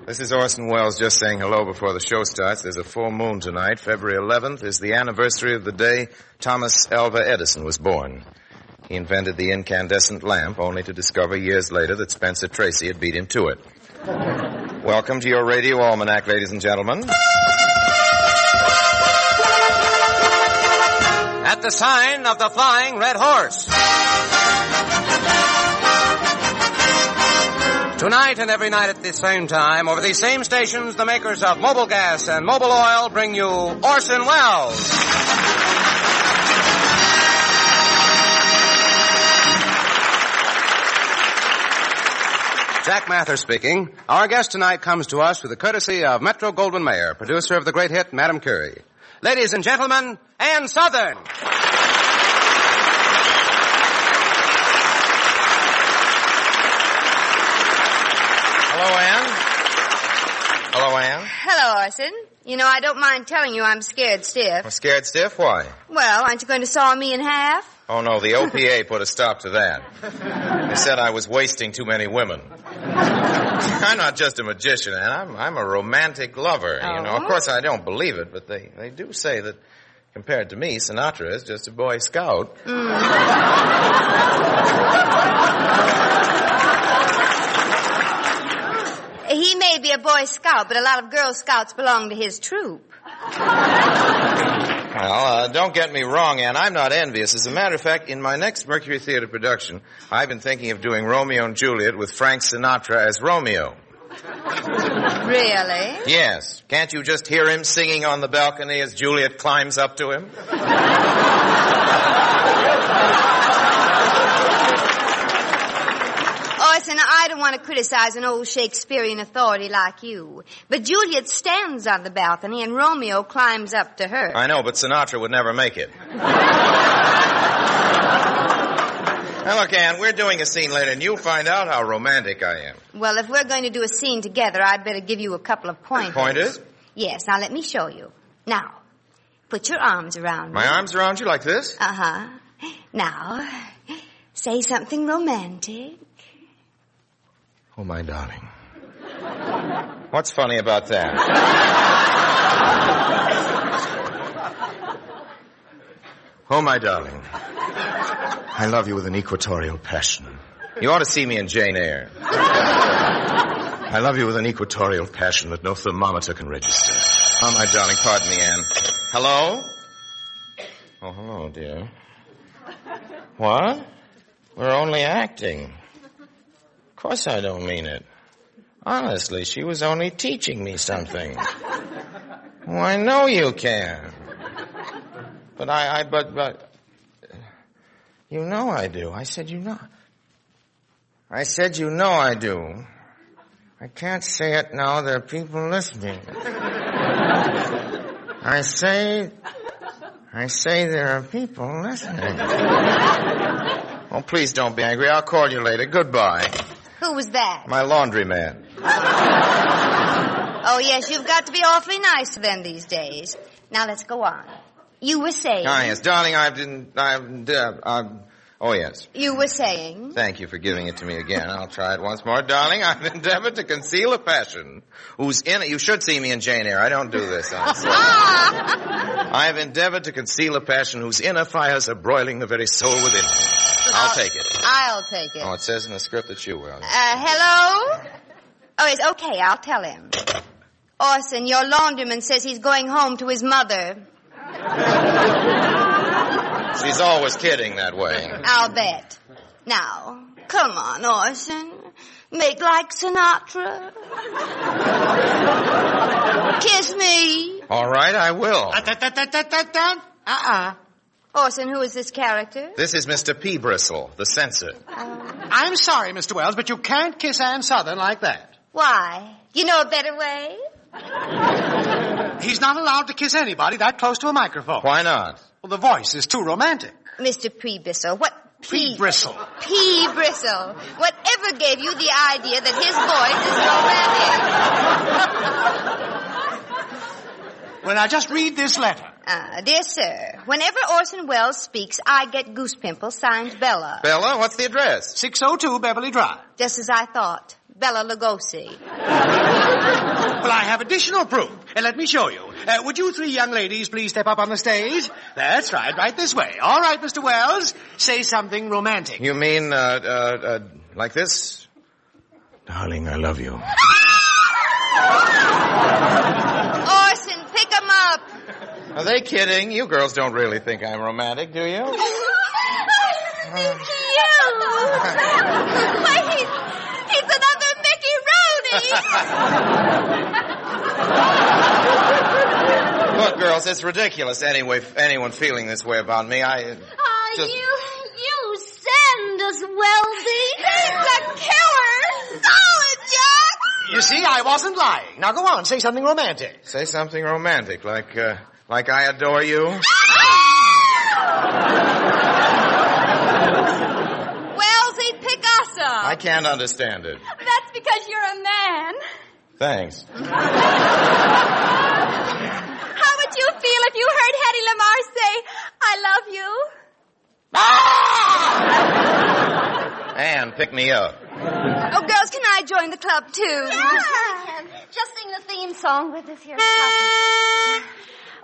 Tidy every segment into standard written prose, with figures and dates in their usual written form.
This is Orson Welles just saying hello before the show starts. There's a full moon tonight. February 11th is the anniversary of the day Thomas Alva Edison was born. He invented the incandescent lamp, only to discover years later that Spencer Tracy had beat him to it. Welcome to your radio almanac, ladies and gentlemen. At the sign of the Flying Red Horse. Tonight and every night at the same time, over these same stations, the makers of Mobil Gas and Mobil Oil bring you Orson Welles. Jack Mather speaking. Our guest tonight comes to us with the courtesy of Metro-Goldwyn-Mayer, producer of the great hit Madam Curie. Ladies and gentlemen, Ann Sothern. Hello, Ann. Hello, Ann. Hello, Orson. You know, I don't mind telling you I'm scared stiff. I'm scared stiff? Why? Well, aren't you going to saw me in half? Oh, no, the OPA put a stop to that. They said I was wasting too many women. I'm not just a magician, Ann. I'm a romantic lover. Oh? You know, of course, I don't believe it, but they do say that compared to me, Sinatra is just a Boy Scout. He may be a Boy Scout, but a lot of Girl Scouts belong to his troop. Well, don't get me wrong, Ann. I'm not envious. As a matter of fact, in my next Mercury Theater production, I've been thinking of doing Romeo and Juliet with Frank Sinatra as Romeo. Really? Yes. Can't you just hear him singing on the balcony as Juliet climbs up to him? Orson, I don't want to criticize an old Shakespearean authority like you, but Juliet stands on the balcony and Romeo climbs up to her. I know, but Sinatra would never make it. Now, look, Ann, we're doing a scene later, and you'll find out how romantic I am. Well, if we're going to do a scene together, I'd better give you a couple of pointers. Pointers? Yes, now let me show you. Now, put your arms around me. My arms around you like this? Uh-huh. Now, say something romantic. Oh, my darling. What's funny about that? Oh, my darling. I love you with an equatorial passion. You ought to see me in Jane Eyre. I love you with an equatorial passion that no thermometer can register. Oh, my darling, pardon me, Ann. Hello? Oh, hello, dear. What? We're only acting. Of course I don't mean it. Honestly, she was only teaching me something. Oh, I know you can. But but, you know I do. I said you know. I said you know I do. I can't say it now. There are people listening. I say there are people listening. Oh, please don't be angry. I'll call you later. Goodbye. Who was that? My laundryman. Oh, yes, you've got to be awfully nice to them these days. Now, let's go on. You were saying... Ah, yes. Darling, oh, yes. You were saying... Thank you for giving it to me again. I'll try it once more. Darling, I've endeavored to conceal a passion whose in it... You should see me in Jane Eyre. I don't do this. I've endeavored to conceal a passion whose inner fires are broiling the very soul within me. I'll take it. I'll take it. Oh, it says in the script that you will. Hello? Oh, it's okay. I'll tell him. Orson, your laundryman says he's going home to his mother. She's always kidding that way. I'll bet. Now, come on, Orson. Make like Sinatra. Kiss me. All right, I will. Orson, who is this character? This is Mr. P. Bristle, the censor. I'm sorry, Mr. Wells, but you can't kiss Ann Sothern like that. Why? You know a better way? He's not allowed to kiss anybody that close to a microphone. Why not? Well, the voice is too romantic. Mr. P. Bristle, what... P. Bristle. P. Bristle. Whatever gave you the idea that his voice is romantic? Well, now, just read this letter. Dear sir, whenever Orson Welles speaks, I get goose pimples, signed Bella. Bella, what's the address? 602 Beverly Drive. Just as I thought. Bela Lugosi. Well, I have additional proof. Let me show you. Would you three young ladies please step up on the stage? That's right this way. All right, Mr. Wells, say something romantic. You mean, like this? Darling, I love you. Orson, pick him up. Are they kidding? You girls don't really think I'm romantic, do you? Why, he's another Mickey Rooney. Look, girls, it's ridiculous anyone feeling this way about me. You send us, Wellsy. He's a killer. Solid, Jack. You see, I wasn't lying. Now go on, say something romantic. Say something romantic, like I adore you. Wellsy, pick us up. I can't understand it. That's because you're a man. Thanks. How would you feel if you heard Hedy Lamarr say, I love you? Ann, pick me up. Oh, girls, can I join the club, too? Yeah. Just sing the theme song with us here.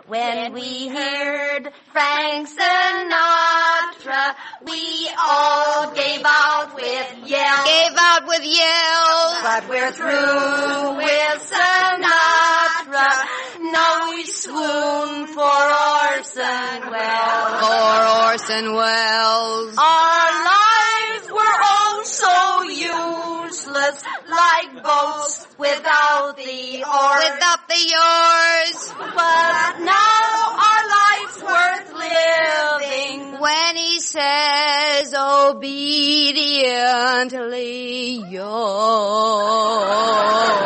When we heard Frank Sinatra, we all gave out with yells. Gave out with yells. But we're through with Sinatra. Now we swoon for Orson Welles. For Orson Welles. Our lives were oh so useless, like boats without the oars. Without the yours. But now our life's worth living. When he says obediently yours.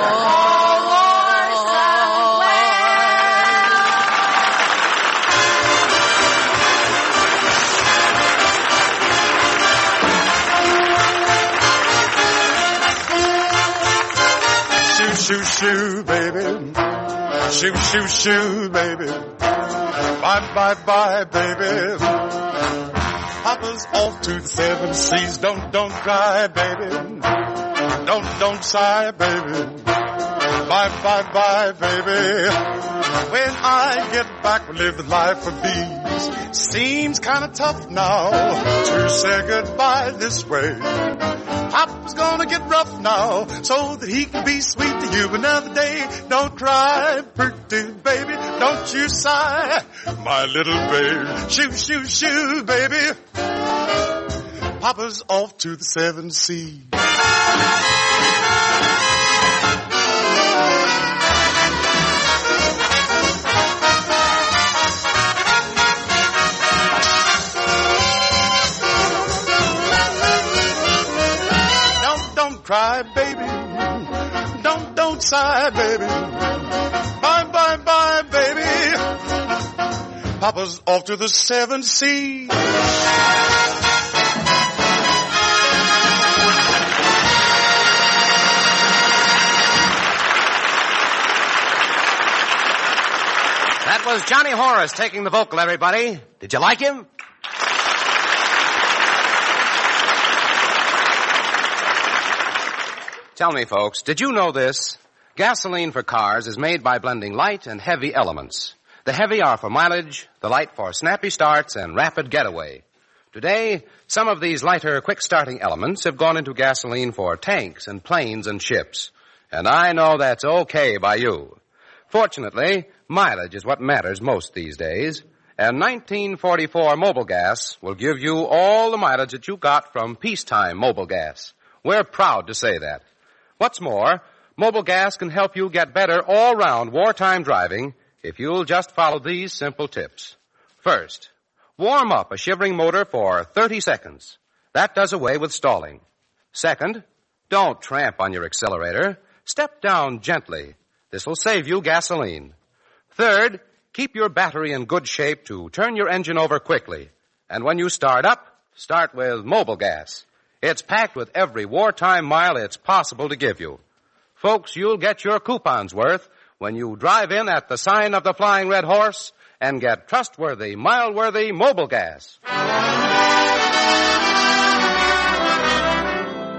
Shoo, shoo, baby. Shoo, shoo, shoo, baby. Bye, bye, bye, baby. Papa's off to the seven seas. Don't cry, baby. Don't sigh, baby. Bye, bye, bye, baby. When I get back, we'll live the life of these. Seems kind of tough now to say goodbye this way. Papa's gonna get rough now so that he can be sweet to you another day. Don't cry, pretty baby, don't you sigh, my little babe. Shoo, shoo, shoo, baby. Papa's off to the seven seas. Cry, baby. Don't sigh, baby. Bye, bye, bye, baby. Papa's off to the seven seas. That was Johnny Horace taking the vocal, everybody. Did you like him? Tell me, folks, did you know this? Gasoline for cars is made by blending light and heavy elements. The heavy are for mileage, the light for snappy starts and rapid getaway. Today, some of these lighter, quick-starting elements have gone into gasoline for tanks and planes and ships. And I know that's okay by you. Fortunately, mileage is what matters most these days. And 1944 Mobil Gas will give you all the mileage that you got from peacetime Mobil Gas. We're proud to say that. What's more, Mobil Gas can help you get better all-round wartime driving if you'll just follow these simple tips. First, warm up a shivering motor for 30 seconds. That does away with stalling. Second, don't tramp on your accelerator. Step down gently. This will save you gasoline. Third, keep your battery in good shape to turn your engine over quickly. And when you start up, start with Mobil Gas. It's packed with every wartime mile it's possible to give you. Folks, you'll get your coupons worth when you drive in at the sign of the Flying Red Horse and get trustworthy, mile-worthy Mobil Gas.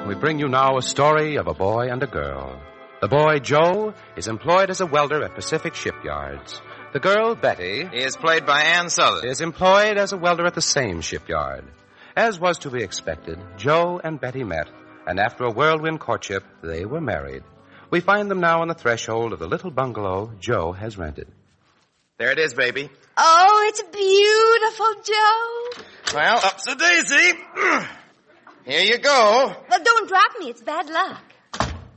We bring you now a story of a boy and a girl. The boy, Joe, is employed as a welder at Pacific shipyards. The girl, Betty, is played by Ann Sothern. is employed as a welder at the same shipyard. As was to be expected, Joe and Betty met, and after a whirlwind courtship, they were married. We find them now on the threshold of the little bungalow Joe has rented. There it is, baby. Oh, it's beautiful, Joe. Well, up's the daisy. Here you go. Well, don't drop me. It's bad luck.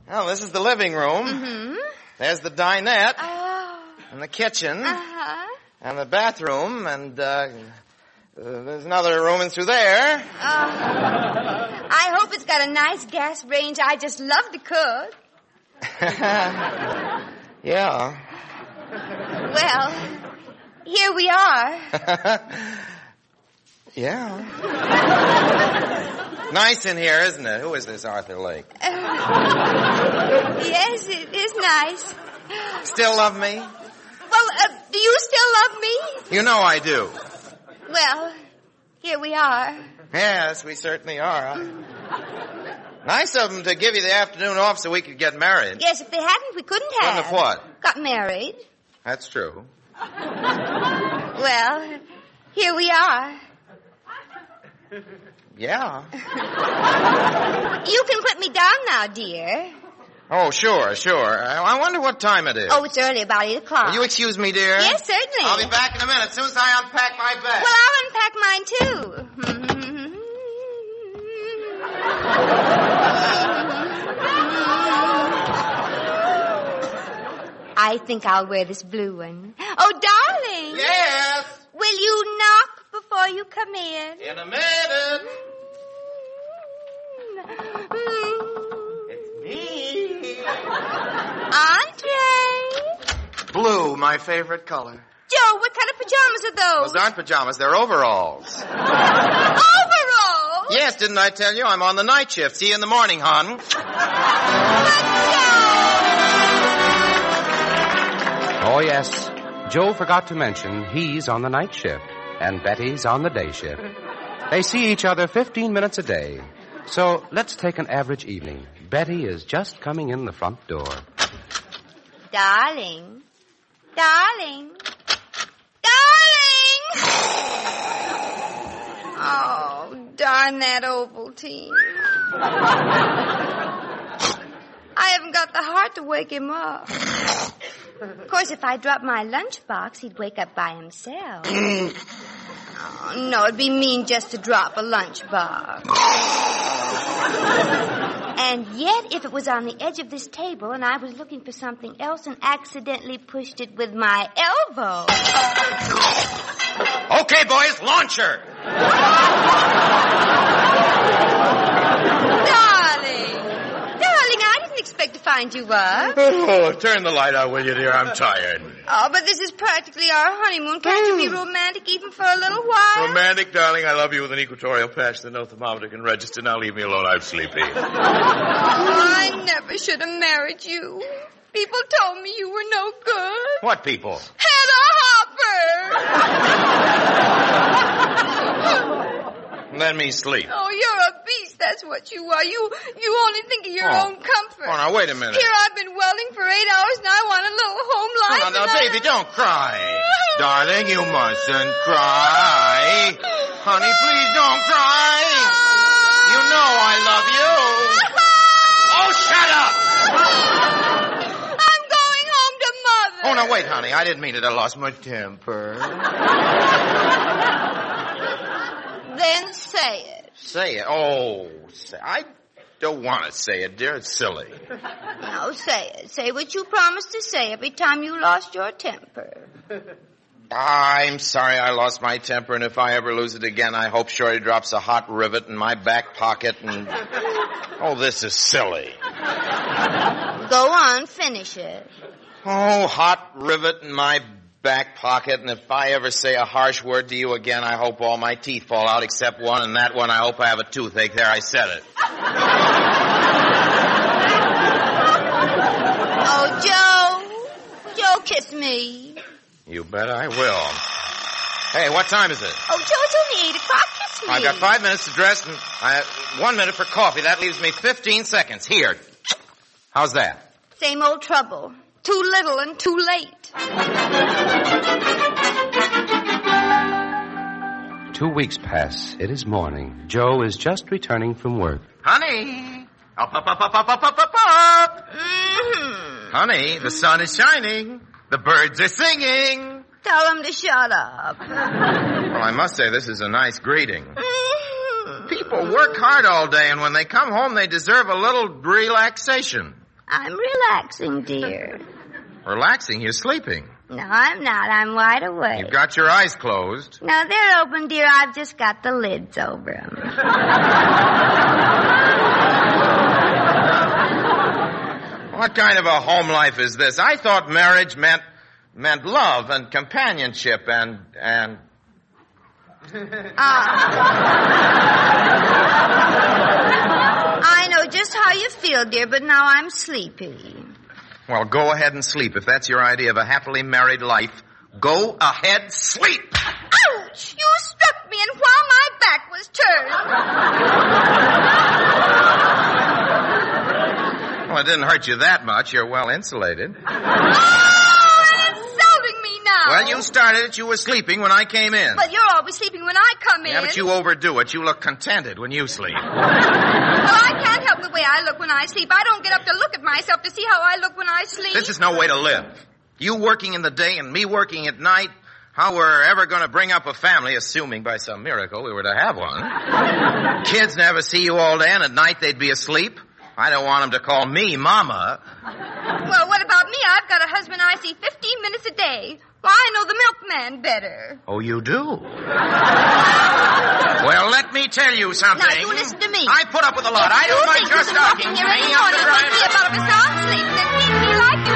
Well, this is the living room. Mm-hmm. There's the dinette. Oh. And the kitchen. Uh-huh. And the bathroom. And, there's another room in through there. I hope it's got a nice gas range. I just love to cook. Yeah. Well, here we are. Yeah. Nice in here, isn't it? Who is this Arthur Lake? Yes, it is nice. Still love me? Well, do you still love me? You know I do. Well, here we are. Yes, we certainly are. Nice of them to give you the afternoon off so we could get married. Yes, if they hadn't, we couldn't have. Couldn't have what? Got married. That's true. Well, here we are. Yeah. You can put me down now, dear. Oh, sure. I wonder what time it is. Oh, it's early, about 8 o'clock. Will you excuse me, dear? Yes, certainly. I'll be back in a minute, as soon as I unpack my bag. Well, I'll unpack mine, too. I think I'll wear this blue one. Oh, darling. Yes. Will you knock before you come in? In a minute. It's me. Andre. Blue, my favorite color. Joe, what kind of pajamas are those? Those aren't pajamas, they're overalls. Overalls? Yes, didn't I tell you? I'm on the night shift. See you in the morning, hon. Oh, yes. Joe forgot to mention he's on the night shift, and Betty's on the day shift. They see each other 15 minutes a day. So let's take an average evening. Betty is just coming in the front door. Darling. Oh, darn that Ovaltine. I haven't got the heart to wake him up. Of course, if I dropped my lunchbox, he'd wake up by himself. Oh, no, it'd be mean just to drop a lunchbox. And yet, if it was on the edge of this table and I was looking for something else and accidentally pushed it with my elbow... Okay, boys, launch her. Darling, I didn't expect to find you up. Oh, turn the light out, will you, dear? I'm tired. Oh, but this is practically our honeymoon. Can't you be romantic even for a little while? Romantic, darling. I love you with an equatorial passion that no thermometer can register. Now leave me alone. I'm sleepy. Oh, I never should have married you. People told me you were no good. What people? Hedda Hopper! Let me sleep. Oh, you're a beast. That's what you are. You only think of your own comfort. Oh, now, wait a minute. Here I've been welding for 8 hours, and I want a little home life. Oh, now, baby, don't cry. Darling, you mustn't cry. Honey, please don't cry. You know I love you. Oh, shut up. I'm going home to Mother. Oh, now, wait, honey. I didn't mean it. I lost my temper. Then say it. Say it. Oh, I don't want to say it, dear. It's silly. No, say it. Say what you promised to say every time you lost your temper. I'm sorry I lost my temper, and if I ever lose it again, I hope Shorty drops a hot rivet in my back pocket and... Oh, this is silly. Go on, finish it. Oh, hot rivet in my back pocket, and if I ever say a harsh word to you again, I hope all my teeth fall out except one, and that one I hope I have a toothache. There, I said it. Oh, Joe. Joe, kiss me. You bet I will. Hey, what time is it? Oh, Joe, it's only 8 o'clock. Kiss sleep. I've got 5 minutes to dress and 1 minute for coffee. That leaves me 15 seconds. Here. How's that? Same old trouble. Too little and too late. 2 weeks pass. It is morning. Joe is just returning from work. Honey! Up, up, up, up, up, up, up, up, up! Mm-hmm. Honey, the sun is shining. The birds are singing. Tell them to shut up. Well, I must say, this is a nice greeting. Mm-hmm. People work hard all day, and when they come home, they deserve a little relaxation. I'm relaxing, dear. Relaxing? You're sleeping. No, I'm not. I'm wide awake. You've got your eyes closed. No, they're open, dear. I've just got the lids over them. What kind of a home life is this? I thought marriage meant love and companionship and... I know just how you feel, dear, but now I'm sleepy. Well, go ahead and sleep. If that's your idea of a happily married life, go ahead, sleep. Ouch! You struck me, and while my back was turned. Well, it didn't hurt you that much. You're well insulated. Oh, insulting me now. Well, you started it. You were sleeping when I came in. But you're always sleeping when I come in. Yeah, but you overdo it. You look contented when you sleep. Well, I can't help the way I look when I sleep. I don't get up to look at myself to see how I look when I sleep. This is no way to live. You working in the day and me working at night. How we're ever going to bring up a family, assuming by some miracle we were to have one. Kids never see you all day, and at night they'd be asleep. I don't want them to call me Mama. Well, what about me? I've got a husband I see 15 minutes a day. Well, I know the milkman better. Oh, you do? Well, let me tell you something. Now, you listen to me. I put up with a lot. I don't mind your talking stockings. Here every morning, wake me up out of a sound sleep, and then keep me like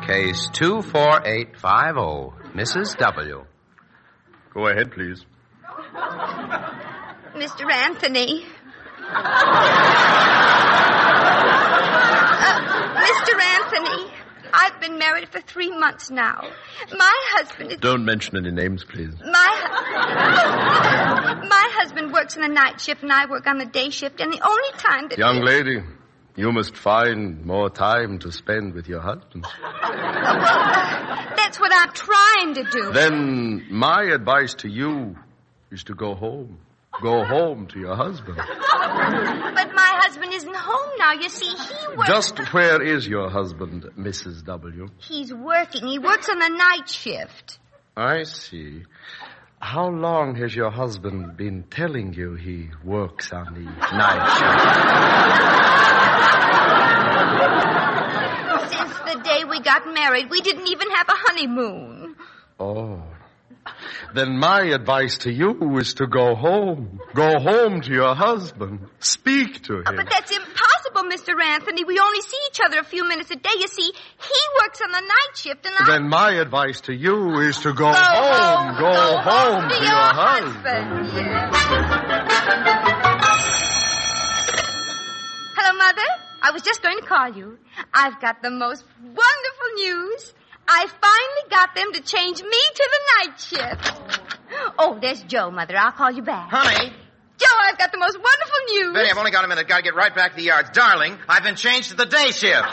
you. Case 24850, Mrs. W. Go ahead, please. Mr. Anthony. Mr. Anthony, I've been married for 3 months now. My husband is... Don't mention any names, please. My husband works in the night shift and I work on the day shift, and the only time that... Young lady, you must find more time to spend with your husband. That's what I'm trying to do. Then my advice to you is to go home. Go home to your husband. But my husband isn't home now. You see, he works... Just where is your husband, Mrs. W? He's working. He works on the night shift. I see. How long has your husband been telling you he works on the night shift? Since the day we got married, we didn't even have a honeymoon. Oh. Then my advice to you is to go home. Go home to your husband. Speak to him. But that's impossible, Mr. Anthony. We only see each other a few minutes a day. You see, he works on the night shift and Then my advice to you is to go home. Go home to your husband. Yes. Hello, Mother. I was just going to call you. I've got the most wonderful news. I finally got them to change me to the night shift. Oh, there's Joe, Mother. I'll call you back. Honey. Joe, I've got the most wonderful news. Betty, I've only got a minute. Got to get right back to the yards. Darling, I've been changed to the day shift.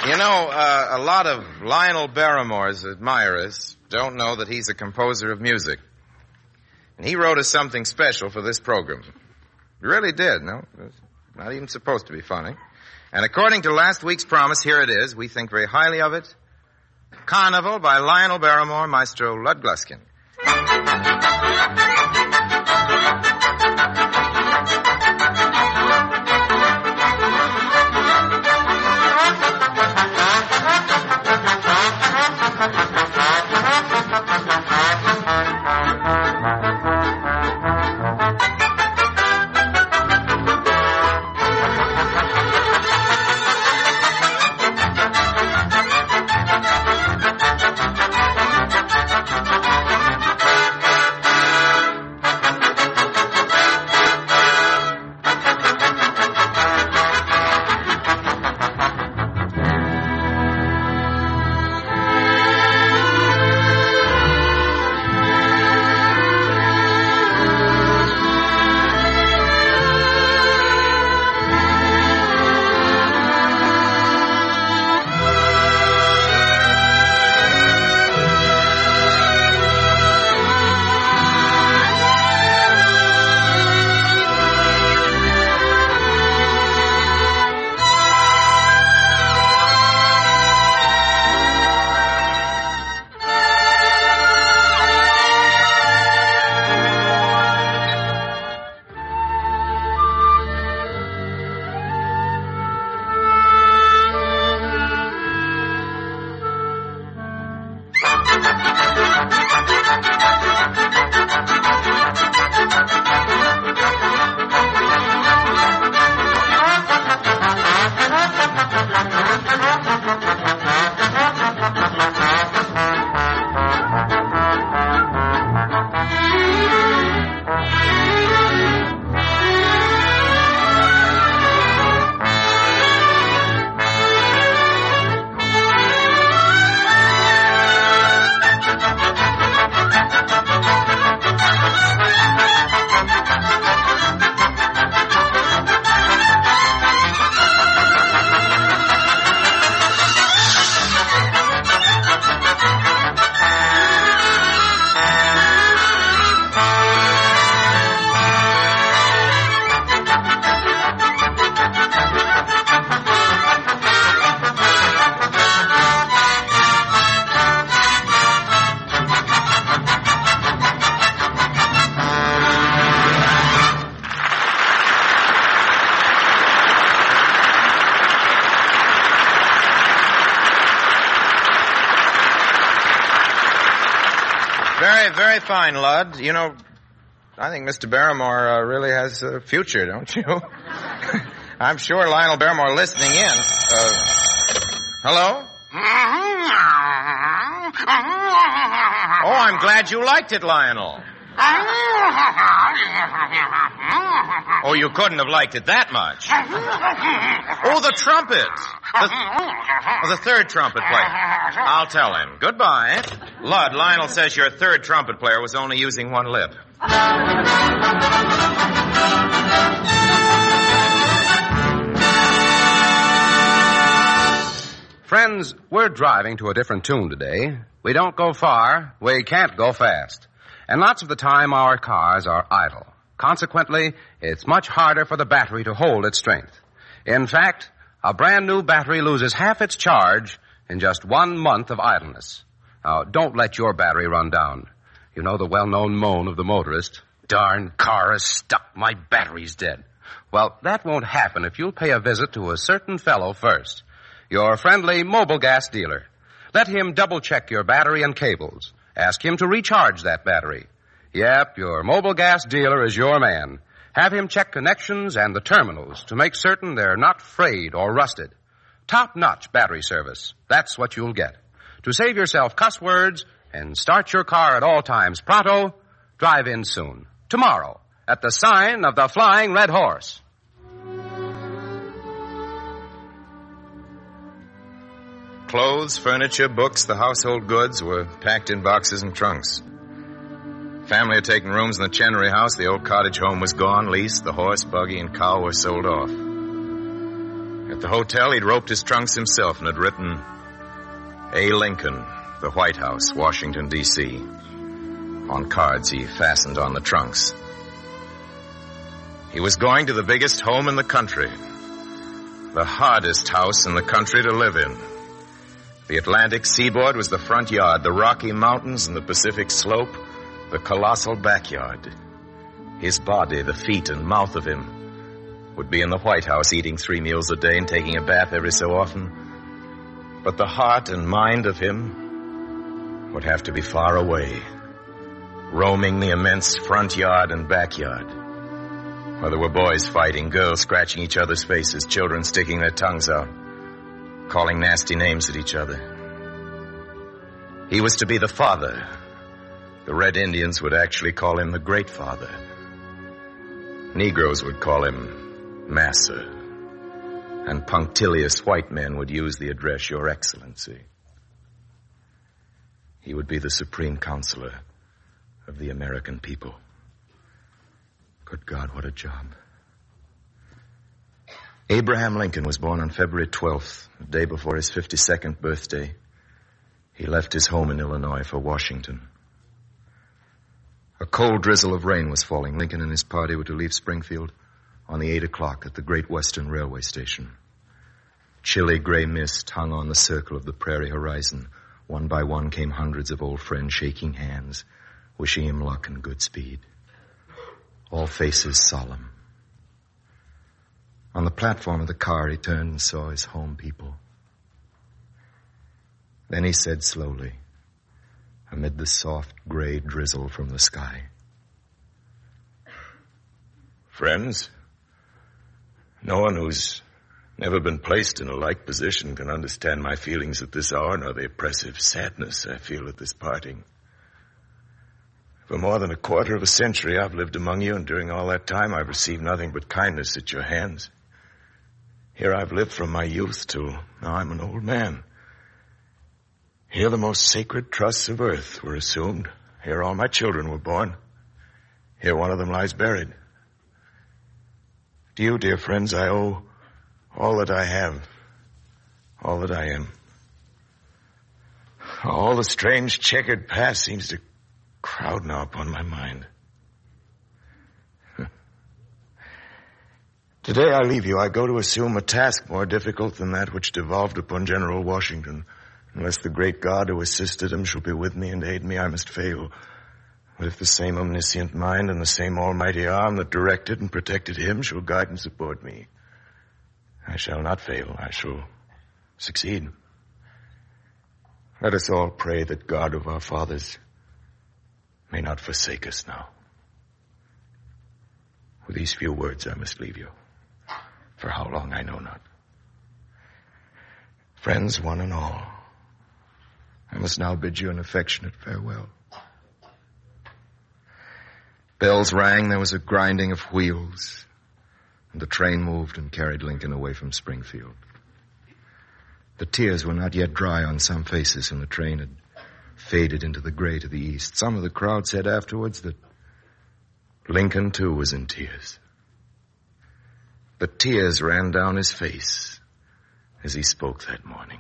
You know, a lot of Lionel Barrymore's admirers don't know that he's a composer of music. And he wrote us something special for this program. He really did, no? It's not even supposed to be funny. And according to last week's promise, here it is. We think very highly of it. Carnival by Lionel Barrymore, Maestro Lud Gluskin. Very, very fine, Lud. You know, I think Mr. Barrymore really has a future, don't you? I'm sure Lionel Barrymore listening in. Hello? Oh, I'm glad you liked it, Lionel. Oh, you couldn't have liked it that much. Oh, the trumpet. The third trumpet player. I'll tell him. Goodbye. Lud, Lionel says your third trumpet player was only using one lip. Friends, we're driving to a different tune today. We don't go far. We can't go fast. And lots of the time our cars are idle. Consequently, it's much harder for the battery to hold its strength. In fact, a brand new battery loses half its charge in just 1 month of idleness. Now, don't let your battery run down. You know the well-known moan of the motorist, "Darn car is stuck, my battery's dead." Well, that won't happen if you'll pay a visit to a certain fellow first. Your friendly mobile gas dealer. Let him double-check your battery and cables. Ask him to recharge that battery. Yep, your mobile gas dealer is your man. Have him check connections and the terminals to make certain they're not frayed or rusted. Top-notch battery service. That's what you'll get. To save yourself cuss words and start your car at all times pronto, drive in soon. Tomorrow, at the sign of the Flying Red Horse. Clothes, furniture, books, the household goods were packed in boxes and trunks. Family had taken rooms in the Chenery house. The old cottage home was gone, leased. The horse, buggy, and cow were sold off. At the hotel, he'd roped his trunks himself and had written, A. Lincoln, the White House, Washington, D.C. On cards he fastened on the trunks. He was going to the biggest home in the country, the hardest house in the country to live in. The Atlantic seaboard was the front yard, the Rocky Mountains and the Pacific slope, the colossal backyard. His body, the feet and mouth of him, would be in the White House eating 3 meals a day and taking a bath every so often. But the heart and mind of him would have to be far away, roaming the immense front yard and backyard, where there were boys fighting, girls scratching each other's faces, children sticking their tongues out, calling nasty names at each other. He was to be the father. The Red Indians would actually call him the Great Father. Negroes would call him Massa. And punctilious white men would use the address, Your Excellency. He would be the supreme counselor of the American people. Good God, what a job. Abraham Lincoln was born on February 12th, the day before his 52nd birthday. He left his home in Illinois for Washington. A cold drizzle of rain was falling. Lincoln and his party were to leave Springfield on the 8 o'clock at the Great Western Railway Station. Chilly gray mist hung on the circle of the prairie horizon. One by one came hundreds of old friends shaking hands, wishing him luck and good speed. All faces solemn. On the platform of the car, he turned and saw his home people. Then he said slowly, amid the soft gray drizzle from the sky, "Friends, no one who's never been placed in a like position can understand my feelings at this hour, nor the oppressive sadness I feel at this parting. For more than a quarter of a century, I've lived among you, and during all that time, I've received nothing but kindness at your hands. Here I've lived from my youth till now I'm an old man. Here the most sacred trusts of earth were assumed. Here all my children were born. Here one of them lies buried. To you, dear friends, I owe all that I have, all that I am. All the strange checkered past seems to crowd now upon my mind. Today I leave you. I go to assume a task more difficult than that which devolved upon General Washington. Unless the great God who assisted him shall be with me and aid me, I must fail. But if the same omniscient mind and the same almighty arm that directed and protected him shall guide and support me, I shall not fail. I shall succeed. Let us all pray that God of our fathers may not forsake us now. With these few words I must leave you. For how long I know not. Friends, one and all, I must now bid you an affectionate farewell. Bells rang, there was a grinding of wheels, and the train moved and carried Lincoln away from Springfield. The tears were not yet dry on some faces, and the train had faded into the gray to the east. Some of the crowd said afterwards that Lincoln, too, was in tears. But tears ran down his face as he spoke that morning.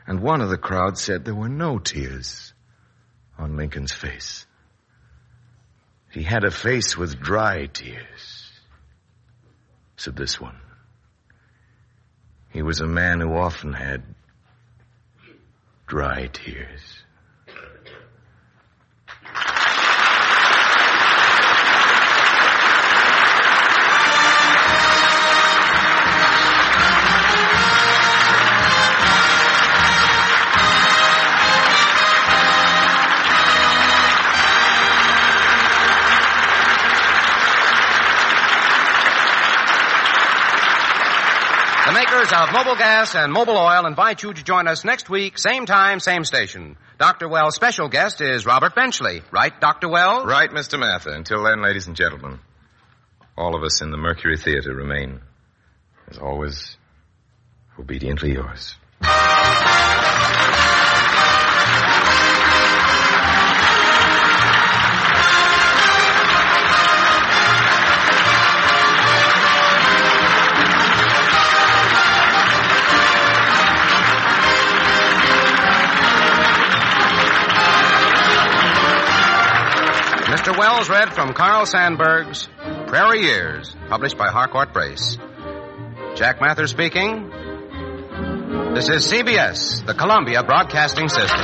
And one of the crowd said there were no tears on Lincoln's face. He had a face with dry tears, said this one. He was a man who often had dry tears. Of Mobile Gas and Mobile Oil invite you to join us next week, same time, same station. Dr. Wells' special guest is Robert Benchley. Right, Dr. Wells? Right, Mr. Mather. Until then, ladies and gentlemen, all of us in the Mercury Theater remain, as always, obediently yours. Mr. Wells read from Carl Sandburg's Prairie Years, published by Harcourt Brace. Jack Mather speaking. This is CBS, the Columbia Broadcasting System.